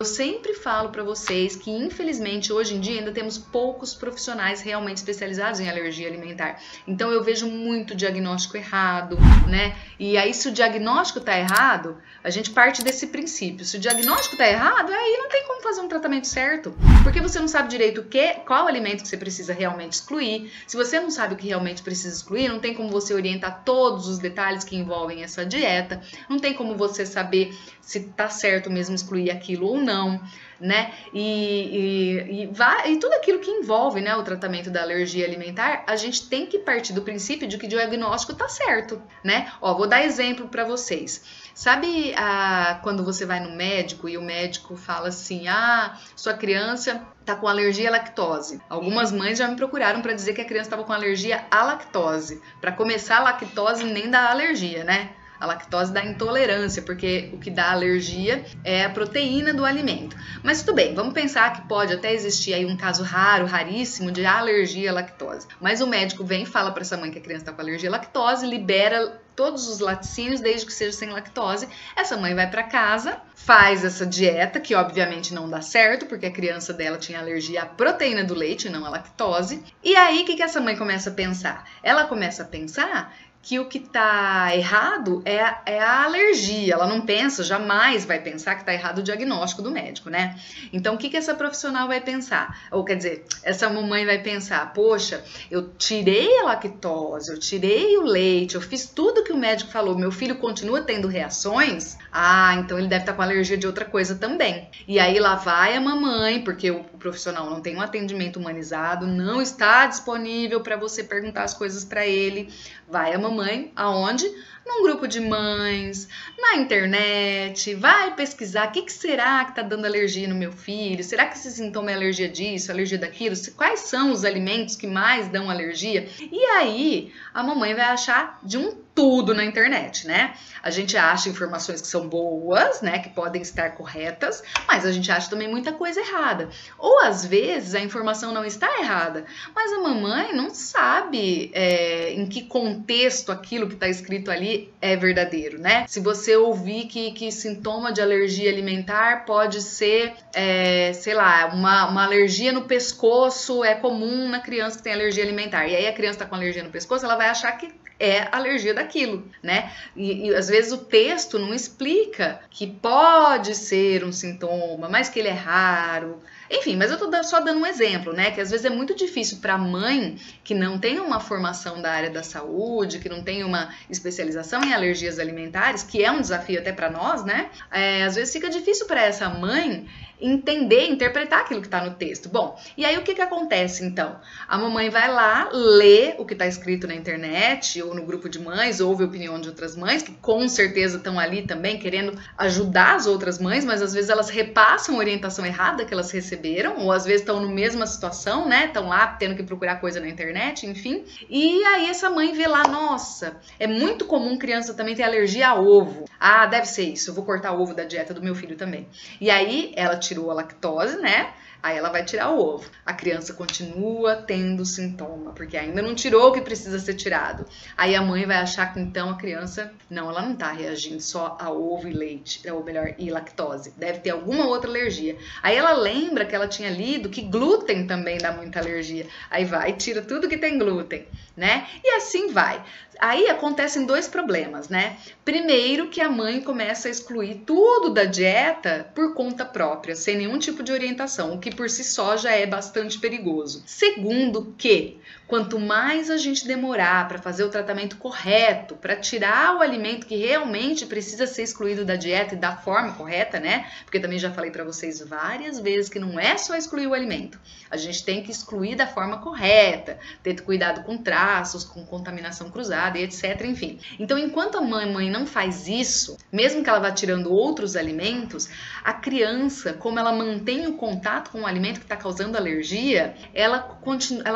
sempre falo para vocês que, infelizmente, hoje em dia ainda temos poucos profissionais realmente especializados em alergia alimentar. Então eu vejo muito diagnóstico errado, né? E aí, se o diagnóstico tá errado, a gente parte desse princípio. Se o diagnóstico tá errado, aí não tem como fazer um tratamento certo, porque você não sabe direito qual alimento que você precisa realmente excluir. Se você não sabe o que realmente precisa excluir, não tem como você orientar todos os detalhes que envolvem essa dieta, não tem como você saber se tá certo mesmo excluir aquilo ou não, né? E tudo aquilo que envolve, né, o tratamento da alergia alimentar, a gente tem que partir do princípio de que o diagnóstico tá certo, né? Ó, vou dar exemplo para vocês. Sabe quando você vai no médico e o médico fala assim, sua criança tá com alergia à lactose. Algumas mães já me procuraram para dizer que a criança estava com alergia à lactose. Para começar, a lactose nem dá alergia, né? A lactose dá intolerância, porque o que dá alergia é a proteína do alimento. Mas tudo bem, vamos pensar que pode até existir aí um caso raro, raríssimo, de alergia à lactose. Mas o médico vem e fala para essa mãe que a criança está com alergia à lactose, libera todos os laticínios, desde que seja sem lactose. Essa mãe vai para casa, faz essa dieta, que obviamente não dá certo, porque a criança dela tinha alergia à proteína do leite, não à lactose. E aí, o que essa mãe começa a pensar? Ela começa a pensar que o que tá errado é a alergia. Ela não pensa, jamais vai pensar que tá errado o diagnóstico do médico, né? Então, o que essa profissional vai pensar? Ou, quer dizer, essa mamãe vai pensar, poxa, eu tirei a lactose, eu tirei o leite, eu fiz tudo que o médico falou, meu filho continua tendo reações? Então ele deve estar com alergia de outra coisa também. E aí lá vai a mamãe, porque o profissional não tem um atendimento humanizado, não está disponível para você perguntar as coisas para ele. Vai a mamãe, aonde? Num grupo de mães, na internet, vai pesquisar o que será que está dando alergia no meu filho, será que esse sintoma é alergia disso, alergia daquilo, quais são os alimentos que mais dão alergia? E aí a mamãe vai achar de um tudo na internet, né? A gente acha informações que são boas, né, que podem estar corretas, mas a gente acha também muita coisa errada. Ou às vezes a informação não está errada, mas a mamãe não sabe em que contexto aquilo que está escrito ali é verdadeiro, né? Se você ouvir que sintoma de alergia alimentar pode ser, sei lá, uma alergia no pescoço é comum na criança que tem alergia alimentar, e aí a criança está com alergia no pescoço, ela vai achar que é alergia daquilo, né? E às vezes o texto não explica que pode ser um sintoma, mas que ele é raro. Enfim, mas eu tô só dando um exemplo, né? Que às vezes é muito difícil para a mãe que não tem uma formação da área da saúde, que não tem uma especialização em alergias alimentares, que é um desafio até para nós, né? Às vezes fica difícil para essa mãe entender, interpretar aquilo que está no texto. Bom, e aí o que acontece então? A mamãe vai lá, lê o que está escrito na internet ou no grupo de mães, ouve a opinião de outras mães, que com certeza estão ali também querendo ajudar as outras mães, mas às vezes elas repassam a orientação errada que elas receberam, ou às vezes estão na mesma situação, né? Estão lá tendo que procurar coisa na internet, enfim. E aí essa mãe vê lá, nossa, é muito comum criança também ter alergia a ovo. Deve ser isso, eu vou cortar o ovo da dieta do meu filho também. E aí ela tirou a lactose, né? Aí ela vai tirar o ovo. A criança continua tendo sintoma, porque ainda não tirou o que precisa ser tirado. Aí a mãe vai achar que então a criança, não, ela não tá reagindo só a ovo e leite, ou melhor, e lactose. Deve ter alguma outra alergia. Aí ela lembra que ela tinha lido que glúten também dá muita alergia. Aí vai e tira tudo que tem glúten, né? E assim vai. Aí acontecem dois problemas, né? Primeiro, que a mãe começa a excluir tudo da dieta por conta própria, sem nenhum tipo de orientação, o que por si só já é bastante perigoso. Segundo, que quanto mais a gente demorar para fazer o tratamento correto, para tirar o alimento que realmente precisa ser excluído da dieta e da forma correta, né? Porque também já falei para vocês várias vezes que não é só excluir o alimento. A gente tem que excluir da forma correta, ter cuidado com traços, com contaminação cruzada e etc, enfim. Então, enquanto a mãe não faz isso, mesmo que ela vá tirando outros alimentos, a criança, como ela mantém o contato com o alimento que está causando alergia, ela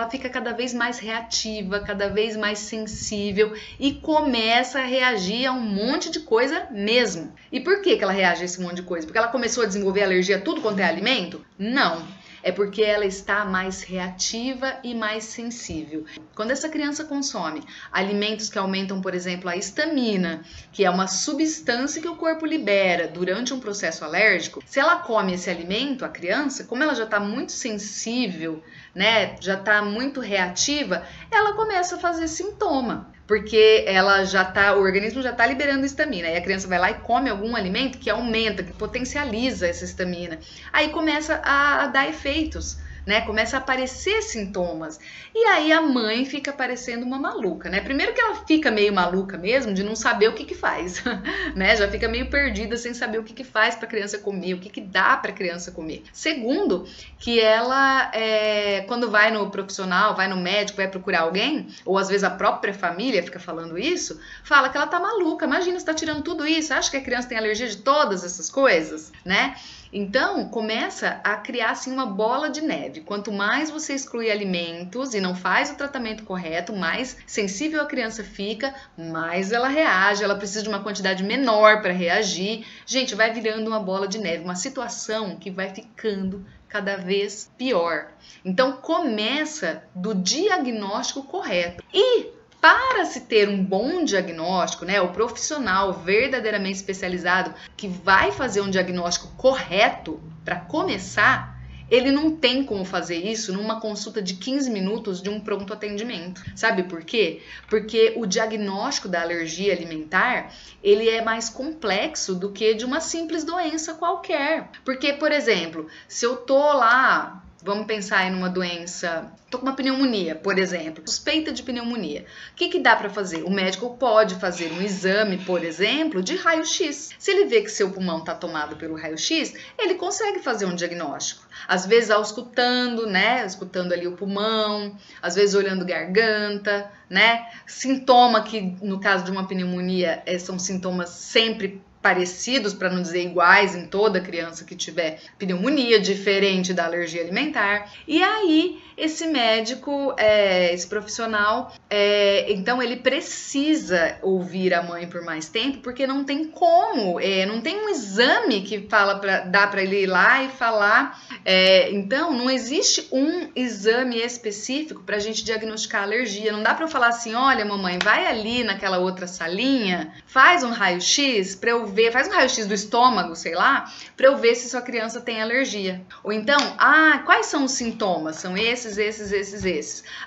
fica cada vez mais reativa, cada vez mais sensível e começa a reagir a um monte de coisa mesmo. E por que ela reage a esse monte de coisa? Porque ela começou a desenvolver alergia a tudo quanto é alimento? Não. É porque ela está mais reativa e mais sensível. Quando essa criança consome alimentos que aumentam, por exemplo, a histamina, que é uma substância que o corpo libera durante um processo alérgico, se ela come esse alimento, a criança, como ela já está muito sensível, né, já está muito reativa, ela começa a fazer sintoma. Porque o organismo já está liberando histamina. Aí a criança vai lá e come algum alimento que aumenta, que potencializa essa histamina. Aí começa a dar efeitos, né? Começa a aparecer sintomas. E aí a mãe fica parecendo uma maluca, né? Primeiro que ela fica meio maluca mesmo, de não saber o que faz, né? Já fica meio perdida sem saber o que faz para a criança comer, o que dá para a criança comer. Segundo, que ela, quando vai no profissional, vai no médico, vai procurar alguém, ou às vezes a própria família fica falando isso, fala que ela tá maluca. Imagina, você tá tirando tudo isso, acha que a criança tem alergia de todas essas coisas, né? Então, começa a criar assim uma bola de neve. Quanto mais você exclui alimentos e não faz o tratamento correto, mais sensível a criança fica, mais ela reage, ela precisa de uma quantidade menor para reagir. Gente, vai virando uma bola de neve, uma situação que vai ficando cada vez pior. Então, começa do diagnóstico correto. E para se ter um bom diagnóstico, né, o profissional verdadeiramente especializado que vai fazer um diagnóstico correto, para começar, ele não tem como fazer isso numa consulta de 15 minutos de um pronto atendimento. Sabe por quê? Porque o diagnóstico da alergia alimentar, ele é mais complexo do que de uma simples doença qualquer. Porque, por exemplo, se eu tô lá, vamos pensar aí numa doença, tô com uma pneumonia, por exemplo, suspeita de pneumonia. O que dá para fazer? O médico pode fazer um exame, por exemplo, de raio-x. Se ele vê que seu pulmão tá tomado pelo raio-x, ele consegue fazer um diagnóstico. Às vezes auscultando, né? Escutando ali o pulmão, às vezes olhando garganta, né? Sintoma que, no caso de uma pneumonia, são sintomas sempre parecidos, para não dizer iguais, em toda criança que tiver pneumonia, diferente da alergia alimentar. E aí, esse médico, esse profissional, então ele precisa ouvir a mãe por mais tempo, porque não tem como, não tem um exame que dá para ele ir lá e falar. Então, não existe um exame específico para a gente diagnosticar a alergia. Não dá para eu falar assim, olha, mamãe, vai ali naquela outra salinha, faz um raio-x para eu ver, faz um raio-x do estômago, sei lá, para eu ver se sua criança tem alergia. Ou então, quais são os sintomas? São esses.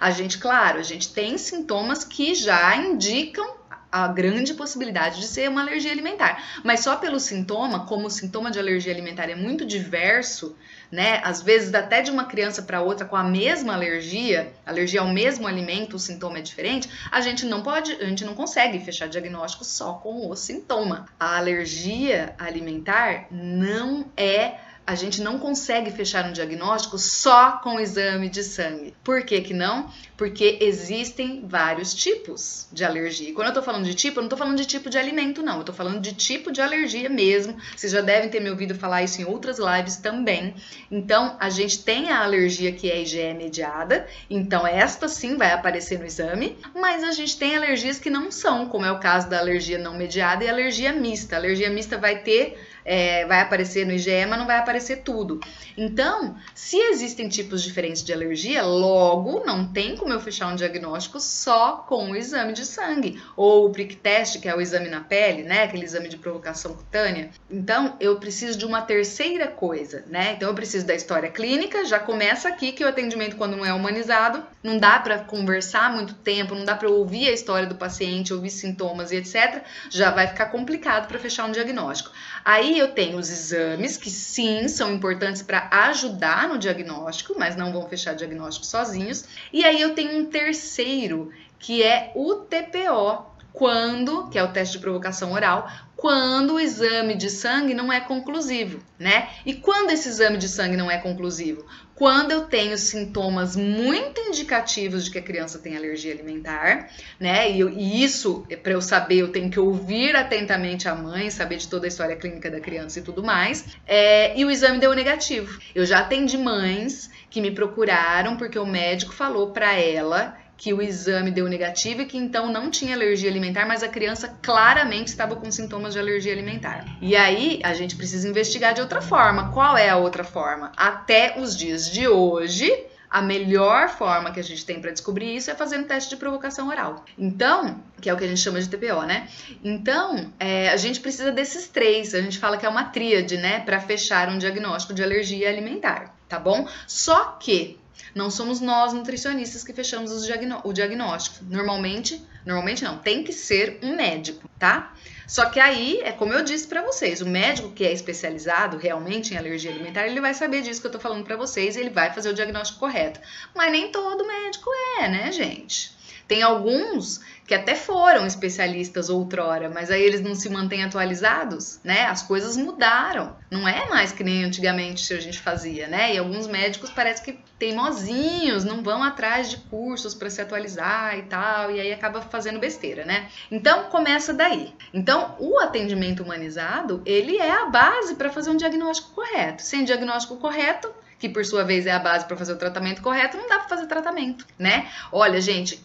A gente tem sintomas que já indicam a grande possibilidade de ser uma alergia alimentar. Mas só pelo sintoma, como o sintoma de alergia alimentar é muito diverso, né? Às vezes até de uma criança para outra com a mesma alergia ao mesmo alimento, o sintoma é diferente, a gente não consegue fechar diagnóstico só com o sintoma. A alergia alimentar a gente não consegue fechar um diagnóstico só com o exame de sangue. Por que que não? Porque existem vários tipos de alergia. E quando eu tô falando de tipo, eu não tô falando de tipo de alimento, não. Eu tô falando de tipo de alergia mesmo. Vocês já devem ter me ouvido falar isso em outras lives também. Então, a gente tem a alergia que é IgE mediada. Então, esta sim vai aparecer no exame. Mas a gente tem alergias que não são, como é o caso da alergia não mediada e alergia mista. A alergia mista vai aparecer no IgE, mas não vai aparecer tudo. Então, se existem tipos diferentes de alergia, logo não tem como eu fechar um diagnóstico só com o exame de sangue. Ou o prick test, que é o exame na pele, né? Aquele exame de provocação cutânea. Então, eu preciso de uma terceira coisa, né? Então, eu preciso da história clínica, já começa aqui que o atendimento, quando não é humanizado, não dá para conversar muito tempo, não dá para ouvir a história do paciente, ouvir sintomas e etc. Já vai ficar complicado para fechar um diagnóstico. Aí eu tenho os exames, que sim, são importantes para ajudar no diagnóstico, mas não vão fechar diagnóstico sozinhos. E aí eu tenho um terceiro, que é o TPO, que é o teste de provocação oral, quando o exame de sangue não é conclusivo, né? E quando esse exame de sangue não é conclusivo? Quando eu tenho sintomas muito indicativos de que a criança tem alergia alimentar, né? E isso, para eu saber, eu tenho que ouvir atentamente a mãe, saber de toda a história clínica da criança e tudo mais. E o exame deu negativo. Eu já atendi mães que me procuraram porque o médico falou para ela que o exame deu negativo e que então não tinha alergia alimentar, mas a criança claramente estava com sintomas de alergia alimentar. E aí a gente precisa investigar de outra forma. Qual é a outra forma? Até os dias de hoje, a melhor forma que a gente tem para descobrir isso é fazendo teste de provocação oral. Então, que é o que a gente chama de TPO, né? Então, a gente precisa desses três. A gente fala que é uma tríade, né? Para fechar um diagnóstico de alergia alimentar, tá bom? Só que não somos nós, nutricionistas, que fechamos o diagnóstico. Normalmente não, tem que ser um médico, tá? Só que aí, é como eu disse pra vocês, o médico que é especializado realmente em alergia alimentar, ele vai saber disso que eu tô falando pra vocês e ele vai fazer o diagnóstico correto. Mas nem todo médico né, gente? Tem alguns que até foram especialistas outrora, mas aí eles não se mantêm atualizados, né? As coisas mudaram. Não é mais que nem antigamente a gente fazia, né? E alguns médicos parece que teimosinhos, não vão atrás de cursos para se atualizar e tal, e aí acaba fazendo besteira, né? Então, começa daí. Então, o atendimento humanizado, ele é a base para fazer um diagnóstico correto. Sem diagnóstico correto, que por sua vez é a base para fazer o tratamento correto, não dá para fazer tratamento, né? Olha, gente,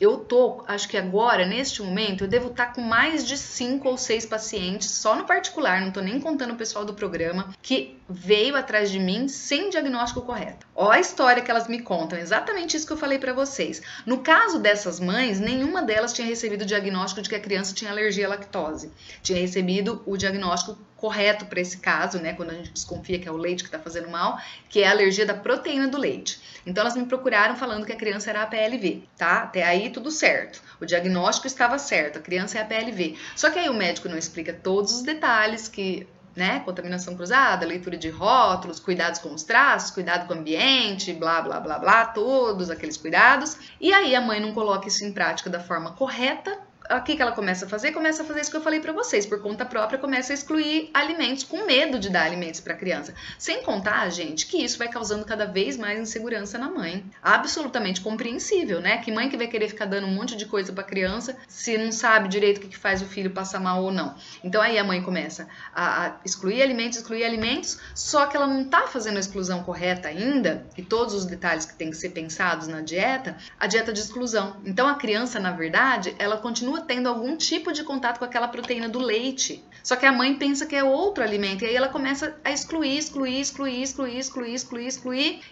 acho que agora, neste momento, eu devo estar com mais de 5 ou 6 pacientes, só no particular, não tô nem contando o pessoal do programa, que veio atrás de mim sem diagnóstico correto. Ó a história que elas me contam, exatamente isso que eu falei para vocês. No caso dessas mães, nenhuma delas tinha recebido o diagnóstico de que a criança tinha alergia à lactose. Tinha recebido o diagnóstico correto para esse caso, né, quando a gente desconfia que é o leite que está fazendo mal, que é a alergia da proteína do leite. Então elas me procuraram falando que a criança era APLV, tá? Até aí tudo certo. O diagnóstico estava certo, a criança é APLV. Só que aí o médico não explica todos os detalhes que, né, contaminação cruzada, leitura de rótulos, cuidados com os traços, cuidado com o ambiente, blá, blá, blá, blá, todos aqueles cuidados. E aí a mãe não coloca isso em prática da forma correta. O que ela começa a fazer? Começa a fazer isso que eu falei pra vocês, por conta própria, começa a excluir alimentos com medo de dar alimentos pra criança. Sem contar, gente, que isso vai causando cada vez mais insegurança na mãe. Absolutamente compreensível, né? Que mãe que vai querer ficar dando um monte de coisa pra criança se não sabe direito o que faz o filho passar mal ou não. Então aí a mãe começa a excluir alimentos, só que ela não tá fazendo a exclusão correta ainda, e todos os detalhes que tem que ser pensados na dieta, a dieta de exclusão. Então a criança, na verdade, ela continua tendo algum tipo de contato com aquela proteína do leite. Só que a mãe pensa que é outro alimento. E aí ela começa a excluir.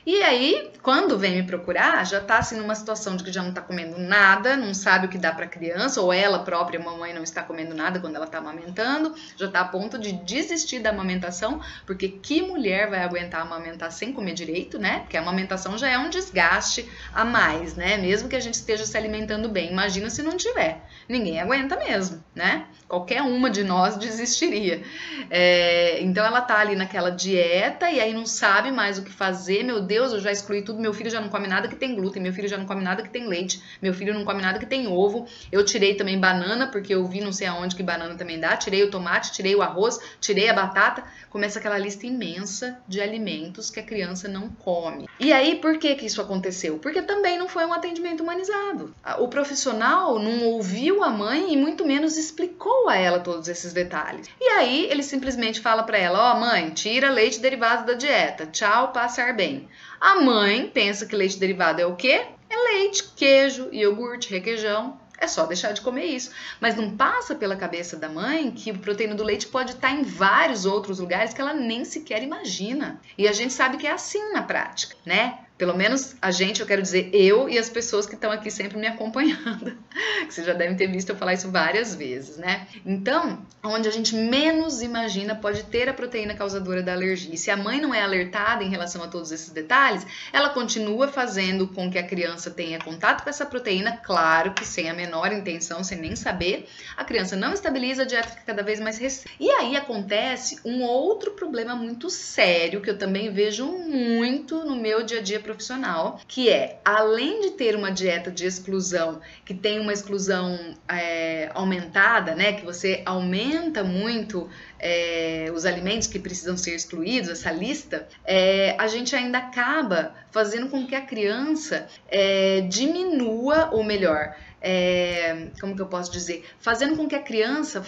E aí, quando vem me procurar, já tá assim numa situação de que já não tá comendo nada, não sabe o que dá pra criança, ou ela própria, mamãe, não está comendo nada quando ela tá amamentando, já tá a ponto de desistir da amamentação, porque que mulher vai aguentar amamentar sem comer direito, né? Porque a amamentação já é um desgaste a mais, né? Mesmo que a gente esteja se alimentando bem. Imagina se não tiver. Ninguém aguenta mesmo, né? Qualquer uma de nós desistiria. Então ela tá ali naquela dieta e aí não sabe mais o que fazer. Meu Deus, eu já excluí tudo. Meu filho já não come nada que tem glúten. Meu filho já não come nada que tem leite. Meu filho não come nada que tem ovo. Eu tirei também banana, porque eu vi não sei aonde que banana também dá. Tirei o tomate, tirei o arroz, tirei a batata. Começa aquela lista imensa de alimentos que a criança não come. E aí, por que isso aconteceu? Porque também não foi um atendimento humanizado. O profissional não ouviu a mãe e muito menos explicou a ela todos esses detalhes. E aí ele simplesmente fala para ela: ó, mãe, tira leite derivado da dieta, tchau, passar bem. A mãe pensa que leite derivado é o quê? É leite, queijo, iogurte, requeijão. É só deixar de comer isso. Mas não passa pela cabeça da mãe que a proteína do leite pode estar em vários outros lugares que ela nem sequer imagina. E a gente sabe que é assim na prática, né? Pelo menos a gente, eu quero dizer, eu e as pessoas que estão aqui sempre me acompanhando. Que vocês já devem ter visto eu falar isso várias vezes, né? Então, onde a gente menos imagina pode ter a proteína causadora da alergia. E se a mãe não é alertada em relação a todos esses detalhes, ela continua fazendo com que a criança tenha contato com essa proteína, claro que sem a menor intenção, sem nem saber. A criança não estabiliza, a dieta fica cada vez mais restrita. E aí acontece um outro problema muito sério, que eu também vejo muito no meu dia a dia profissional, que é, além de ter uma dieta de exclusão, que tem uma exclusão aumentada, né, que você aumenta muito os alimentos que precisam ser excluídos, essa lista, a gente ainda acaba fazendo com que a criança diminua, ou melhor, como que eu posso dizer? Fazendo com que a criança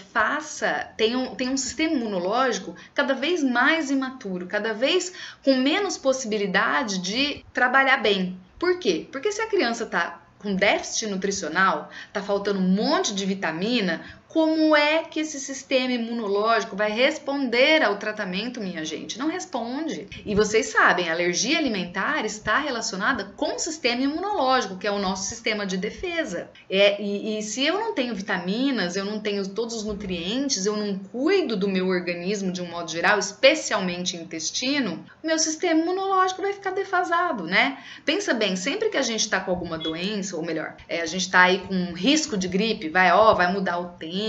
tenha um sistema imunológico cada vez mais imaturo, cada vez com menos possibilidade de trabalhar bem. Por quê? Porque se a criança está com déficit nutricional, tá faltando um monte de vitamina, como é que esse sistema imunológico vai responder ao tratamento, minha gente? Não responde. E vocês sabem, a alergia alimentar está relacionada com o sistema imunológico, que é o nosso sistema de defesa. E se eu não tenho vitaminas, eu não tenho todos os nutrientes, eu não cuido do meu organismo de um modo geral, especialmente intestino, o meu sistema imunológico vai ficar defasado, né? Pensa bem, sempre que a gente está com alguma doença, ou melhor, a gente está aí com um risco de gripe, vai mudar o tempo,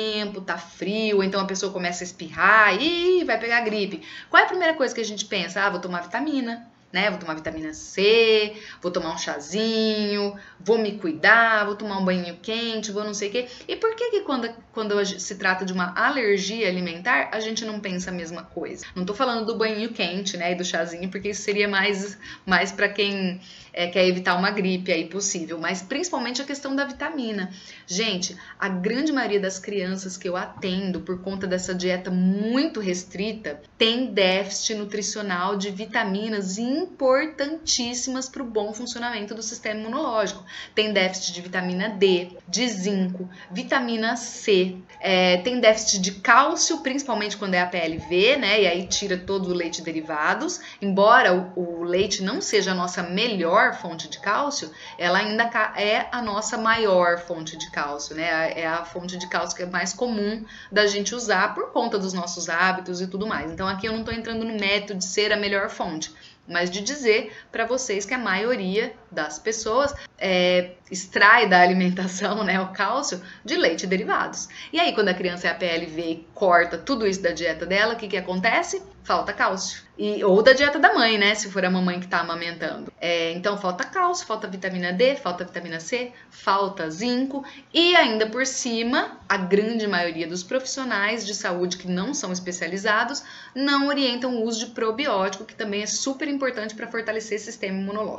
tá frio, então a pessoa começa a espirrar e vai pegar gripe. Qual é a primeira coisa que a gente pensa? Vou tomar vitamina, né? Vou tomar vitamina C, vou tomar um chazinho, vou me cuidar, vou tomar um banho quente, vou não sei o quê. E por que quando se trata de uma alergia alimentar, a gente não pensa a mesma coisa? Não tô falando do banho quente, né, e do chazinho, porque isso seria mais para quem quer evitar uma gripe aí possível, mas principalmente a questão da vitamina. Gente, a grande maioria das crianças que eu atendo por conta dessa dieta muito restrita tem déficit nutricional de vitaminas importantíssimas para o bom funcionamento do sistema imunológico. Tem déficit de vitamina D, de zinco, vitamina C, tem déficit de cálcio, principalmente quando é a PLV, né? E aí tira todo o leite derivados. Embora o leite não seja a nossa melhor fonte de cálcio, ela ainda é a nossa maior fonte de cálcio, né? É a fonte de cálcio que é mais comum da gente usar por conta dos nossos hábitos e tudo mais. Então aqui eu não estou entrando no método de ser a melhor fonte, mas de dizer para vocês que a maioria das pessoas extrai da alimentação, né, o cálcio de leite e derivados. E aí, quando a criança é a PLV e corta tudo isso da dieta dela, o que acontece? Falta cálcio. Ou da dieta da mãe, né, se for a mamãe que está amamentando. Então, falta cálcio, falta vitamina D, falta vitamina C, falta zinco e ainda por cima, a grande maioria dos profissionais de saúde que não são especializados não orientam o uso de probiótico, que também é super importante para fortalecer o sistema imunológico.